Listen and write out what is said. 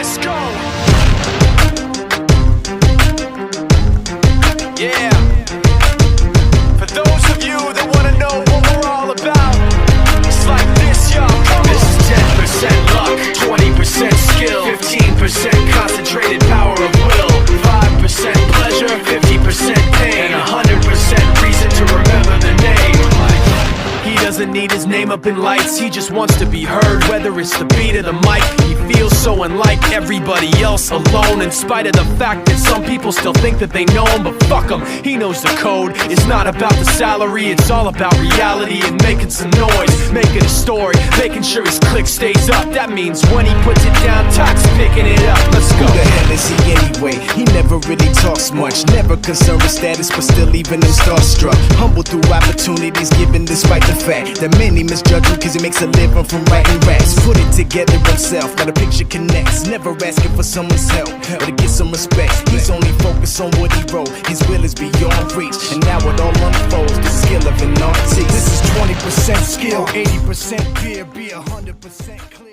let's go. Yeah. For those of you that wanna know what we're all about, it's like this, y'all. This is 10% luck, 20% skill, 15% concentrated power of will, 5% pleasure, 50% pain, and 100% reason to remember the name. He doesn't need his name up in lights, he just wants to be heard, whether it's the beat of the mic. He feels so unlike everybody else, alone, in spite of the fact that some people still think that they know him. But fuck him, he knows the code. It's not about the salary, it's all about reality and making some noise, making a story, making sure his click stays up. That means when he puts it down, Tox picking it up. Let's go. Who the hell is he anyway? He never really talks much, never concerned with status, but still leaving him starstruck. Humble through opportunities given despite the fact that many misjudge him cause he makes a living from writing raps. Put it together himself, now the picture connects. Never asking for someone's help or to get some respect. He's only focused on what he wrote, his will is beyond reach. And now it all unfolds, the skill of an artist. This is 20% skill, 80% fear, be 100% clear.